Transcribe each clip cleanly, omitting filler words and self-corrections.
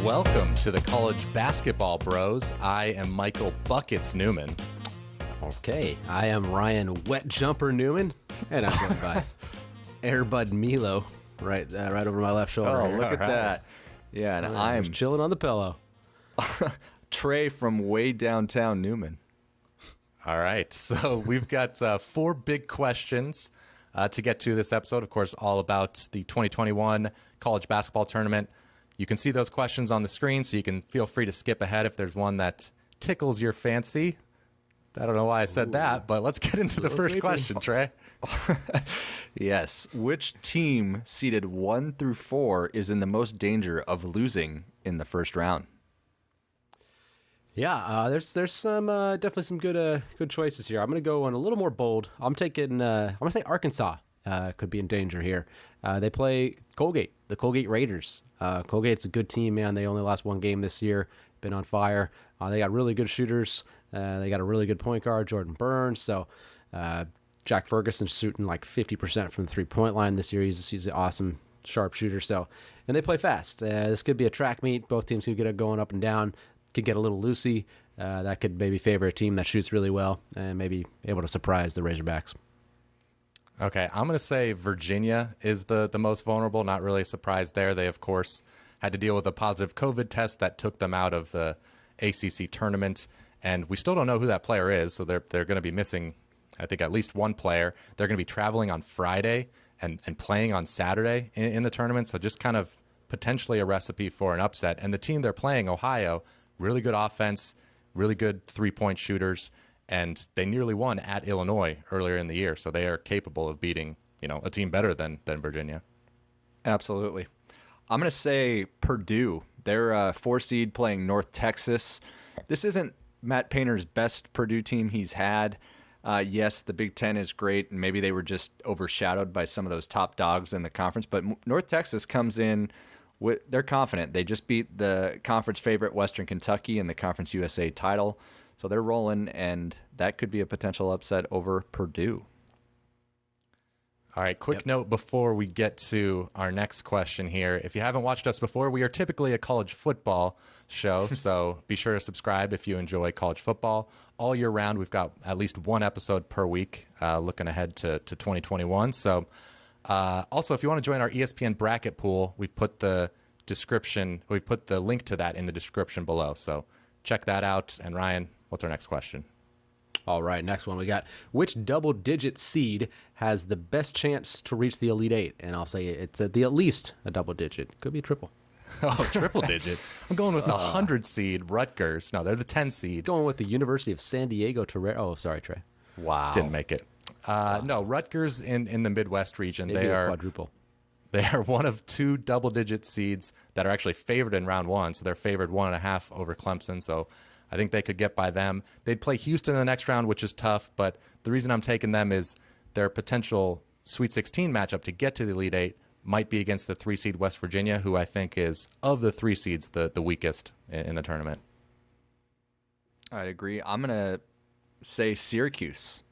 Welcome to the College Basketball Bros. I am Michael Buckets Newman. Okay, I am Ryan Wet Jumper Newman, and I'm joined by Airbud Milo, right over my left shoulder. Oh, look at that. Yeah, and I'm just chilling on the pillow. Trey from way downtown Newman. All right, so we've got 4 big questions to get to this episode. Of course, all about the 2021 College Basketball Tournament. You can see those questions on the screen, so you can feel free to skip ahead if there's one that tickles your fancy. I don't know why I said that, but let's get into the first question, Trey. Yes. Which team seeded 1 through 4 is in the most danger of losing in the first round? Yeah, there's some definitely some good choices here. I'm going to go on a little more bold. I'm going to say Arkansas could be in danger here. They play Colgate, the Colgate Raiders. Colgate's a good team, man. They only lost 1 game this year. Been on fire. They got really good shooters. They got a really good point guard, Jordan Burns. So Jack Ferguson's shooting like 50% from the 3-point line this year. He's an awesome, sharp shooter. So, and they play fast. This could be a track meet. Both teams could get it going up and down. Could get a little loosey. That could maybe favor a team that shoots really well and maybe able to surprise the Razorbacks. Okay, I'm going to say Virginia is the most vulnerable. Not really surprised there. They, of course, had to deal with a positive COVID test that took them out of the ACC tournament. And we still don't know who that player is, so they're going to be missing, I think, at least one player. They're going to be traveling on Friday and playing on Saturday in the tournament, so just kind of potentially a recipe for an upset. And the team they're playing, Ohio, really good offense, really good 3-point shooters, and they nearly won at Illinois earlier in the year, so they are capable of beating, a team better than Virginia. Absolutely. I'm going to say Purdue. They're a 4 seed playing North Texas. This isn't Matt Painter's best Purdue team he's had. Yes, the Big Ten is great, and maybe they were just overshadowed by some of those top dogs in the conference, but North Texas comes in they're confident. They just beat the conference favorite Western Kentucky in the Conference USA title. So they're rolling, and that could be a potential upset over Purdue. All right, quick note before we get to our next question here. If you haven't watched us before, we are typically a college football show, so be sure to subscribe if you enjoy college football. All year round, we've got at least 1 episode per week looking ahead to 2021. So also, if you want to join our ESPN bracket pool, we put the link to that in the description below. So check that out. And Ryan, what's our next question? All right, next one we got. Which double-digit seed has the best chance to reach the Elite Eight? And I'll say it's at least a double-digit. Could be a triple. Oh, triple-digit. I'm going with the 100 seed, Rutgers. No, they're the 10 seed. Going with the University of San Diego. Oh, sorry, Trey. Wow. Didn't make it. No, Rutgers in the Midwest region. They are quadruple. They are one of 2 double-digit seeds that are actually favored in round 1. So they're favored 1.5 over Clemson. So I think they could get by them. They'd play Houston in the next round, which is tough. But the reason I'm taking them is their potential Sweet 16 matchup to get to the Elite Eight might be against the 3 seed West Virginia, who I think is, of the 3 seeds, the weakest in the tournament. I'd agree. I'm going to say Syracuse.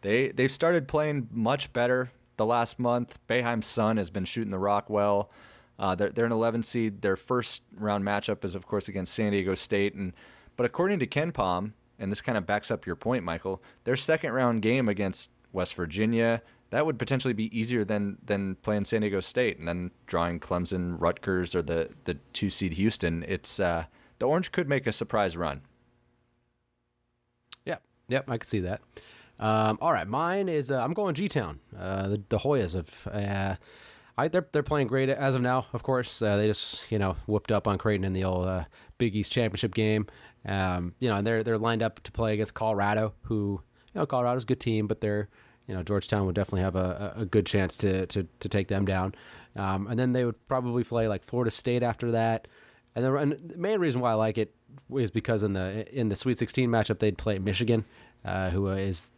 They've started playing much better the last month. Boeheim's son has been shooting the rock well. They're an 11 seed. Their first round matchup is, of course, against San Diego State. But according to Ken Pom, and this kind of backs up your point, Michael, their second round game against West Virginia, that would potentially be easier than playing San Diego State and then drawing Clemson, Rutgers, or the 2 seed Houston. It's the Orange could make a surprise run. Yep, I can see that. All right, mine is I'm going G-Town. The Hoyas they're playing great as of now. Of course, they just whooped up on Creighton in the old Big East championship game. And they're lined up to play against Colorado, who Colorado's a good team, but they're Georgetown would definitely have a good chance to take them down. And then they would probably play like Florida State after that. And the main reason why I like it is because in the Sweet 16 matchup they'd play Michigan, who is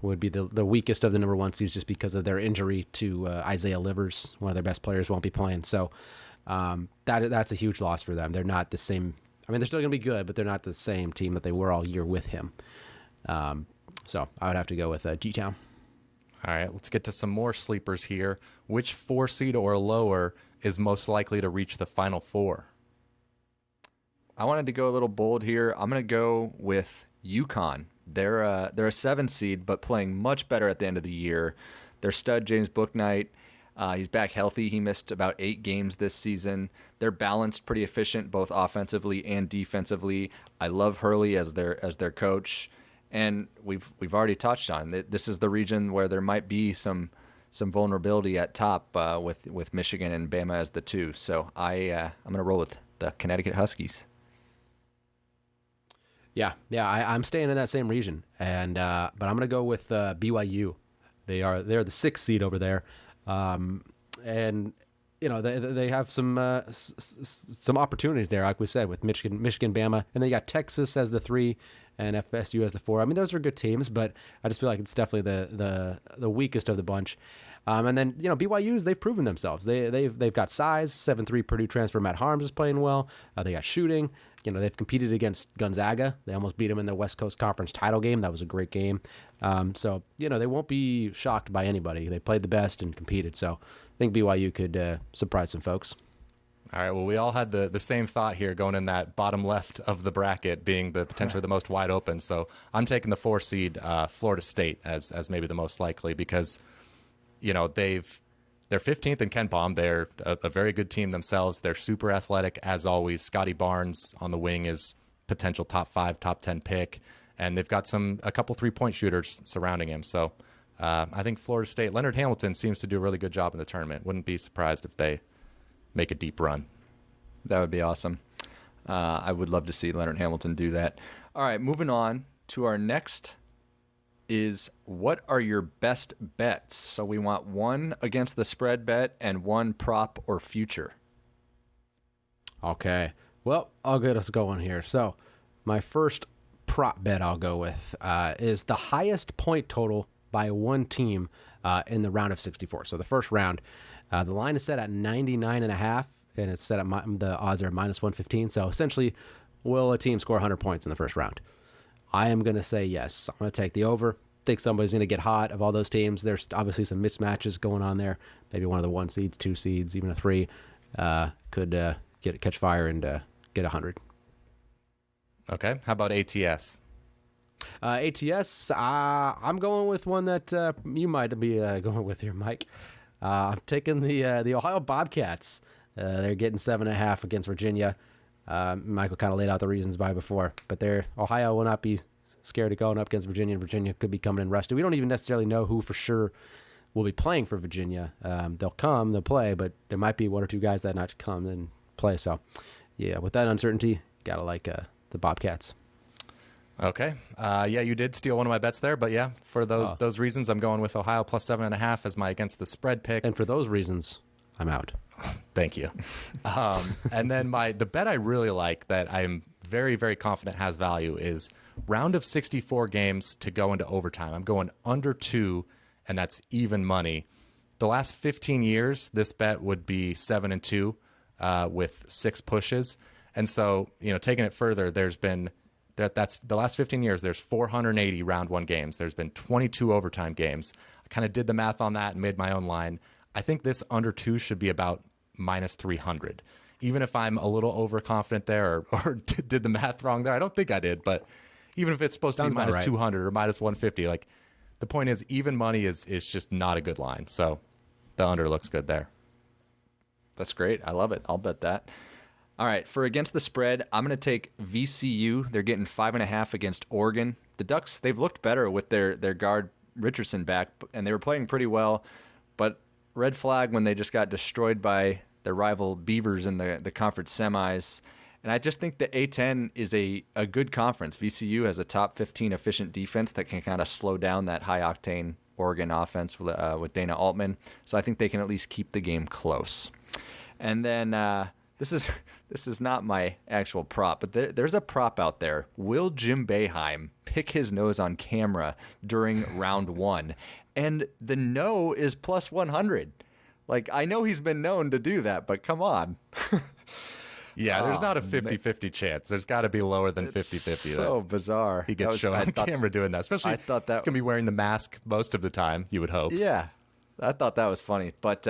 would be the weakest of the number 1 seeds just because of their injury to Isaiah Livers, one of their best players, won't be playing. So that's a huge loss for them. They're not the same. I mean, they're still going to be good, but they're not the same team that they were all year with him. So I would have to go with G-Town. All right, let's get to some more sleepers here. Which 4 seed or lower is most likely to reach the Final Four? I wanted to go a little bold here. I'm going to go with UConn. They're a 7 seed, but playing much better at the end of the year. Their stud, James Bouknight, he's back healthy. He missed about 8 games this season. They're balanced, pretty efficient, both offensively and defensively. I love Hurley as their coach. And we've already touched on this is the region where there might be some vulnerability at top with Michigan and Bama as the 2. So I'm going to roll with the Connecticut Huskies. Yeah, I'm staying in that same region, and but I'm gonna go with BYU. They're the 6th seed over there, and they have some opportunities there, like we said, with Michigan, Bama, and then you got Texas as the 3 and FSU as the 4. I mean, those are good teams, but I just feel like it's definitely the weakest of the bunch. And then BYU's, they've proven themselves. They've got size. 7'3" Purdue transfer Matt Harms is playing well. They got shooting. They've competed against Gonzaga. They almost beat them in the West Coast Conference title game. That was a great game. So they won't be shocked by anybody. They played the best and competed. So I think BYU could surprise some folks. All right, well, we all had the same thought here going in that bottom left of the bracket being the potentially the most wide open. So I'm taking the 4 seed Florida State as maybe the most likely because, they're 15th in Ken Palm. They're a very good team themselves. They're super athletic as always. Scotty Barnes on the wing is potential top 5, top 10 pick. And they've got a couple 3-point shooters surrounding him. So I think Florida State, Leonard Hamilton seems to do a really good job in the tournament. Wouldn't be surprised if they make a deep run. That would be awesome. I would love to see Leonard Hamilton do that. All right, moving on to our next is what are your best bets? So we want 1 against the spread bet and 1 prop or future. Okay. Well, I'll get us going here. So my first prop bet I'll go with is the highest point total by one team in the round of 64. So the first round, the line is set at 99.5, and it's set at the odds are minus 115. So essentially, will a team score 100 points in the first round? I am going to say yes. I'm going to take the over. Think somebody's going to get hot of all those teams. There's obviously some mismatches going on there. Maybe one of the 1 seeds, 2 seeds, even a 3 could catch fire and get 100. Okay. How about ATS? ATS, I'm going with one that you might be going with here, Mike. I'm taking the Ohio Bobcats. They're getting 7.5 against Virginia. Michael kind of laid out the reasons by before, but Ohio will not be scared of going up against Virginia, and Virginia could be coming in rusty. We don't even necessarily know who for sure will be playing for Virginia. They'll play, but there might be 1 or 2 guys that not come and play. So, yeah, with that uncertainty, gotta like the Bobcats. Okay. Yeah, you did steal one of my bets there, but yeah, for those reasons, I'm going with Ohio plus 7.5 as my against the spread pick. And for those reasons, I'm out. Thank you. And then the bet I really like that I'm very, very confident has value is round of 64 games to go into overtime. I'm going under 2, and that's even money. The last 15 years, this bet would be 7-2 with 6 pushes. And so, taking it further, there's been that's the last 15 years, there's 480 round 1 games. There's been 22 overtime games. I kind of did the math on that and made my own line. I think this under 2 should be about minus 300. Even if I'm a little overconfident there or did the math wrong there, I don't think I did, but even if it's supposed to be minus 200 or minus 150, like the point is even money is just not a good line. So the under looks good there. That's great. I love it. I'll bet that. All right, for against the spread, I'm going to take VCU. They're getting 5.5 against Oregon. The Ducks, they've looked better with their guard Richardson back, and they were playing pretty well, but red flag when they just got destroyed by their rival Beavers in the conference semis. And I just think the A10 is a good conference. VCU has a top 15 efficient defense that can kind of slow down that high-octane Oregon offense with Dana Altman. So I think they can at least keep the game close. And then this is not my actual prop, but there's a prop out there. Will Jim Boeheim pick his nose on camera during round 1? And the no is plus 100. Like, I know he's been known to do that, but come on. Yeah, there's not a 50-50 chance. There's got to be lower than 50-50. So bizarre. He gets shown on camera doing that. Especially I thought that he's going to be wearing the mask most of the time, you would hope. Yeah, I thought that was funny. But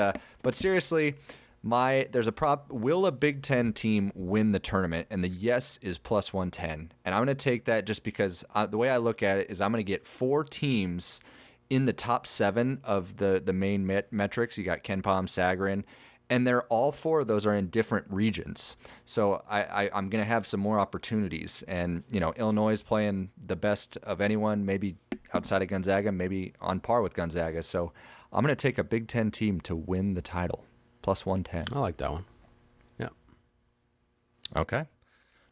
seriously, There's a prop. Will a Big Ten team win the tournament? And the yes is plus 110. And I'm going to take that just because the way I look at it is I'm going to get 4 teams in the top 7 of the main metrics. You got Ken Palm, Sagarin, and they're all 4 of those are in different regions. So I'm going to have some more opportunities. And, Illinois is playing the best of anyone, maybe outside of Gonzaga, maybe on par with Gonzaga. So I'm going to take a Big Ten team to win the title, plus 110. I like that one. Yeah. Okay.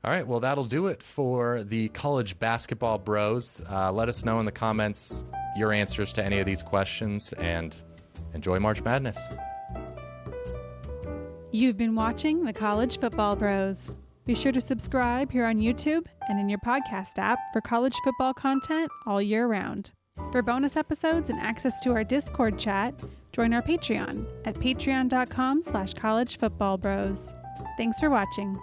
All right. Well, that'll do it for the College Basketball Bros. Let us know in the comments your answers to any of these questions, and enjoy March Madness. You've been watching the College Football Bros. Be sure to subscribe here on YouTube and in your podcast app for college football content all year round. For bonus episodes and access to our Discord chat, join our Patreon at patreon.com/collegefootballbros. Thanks for watching.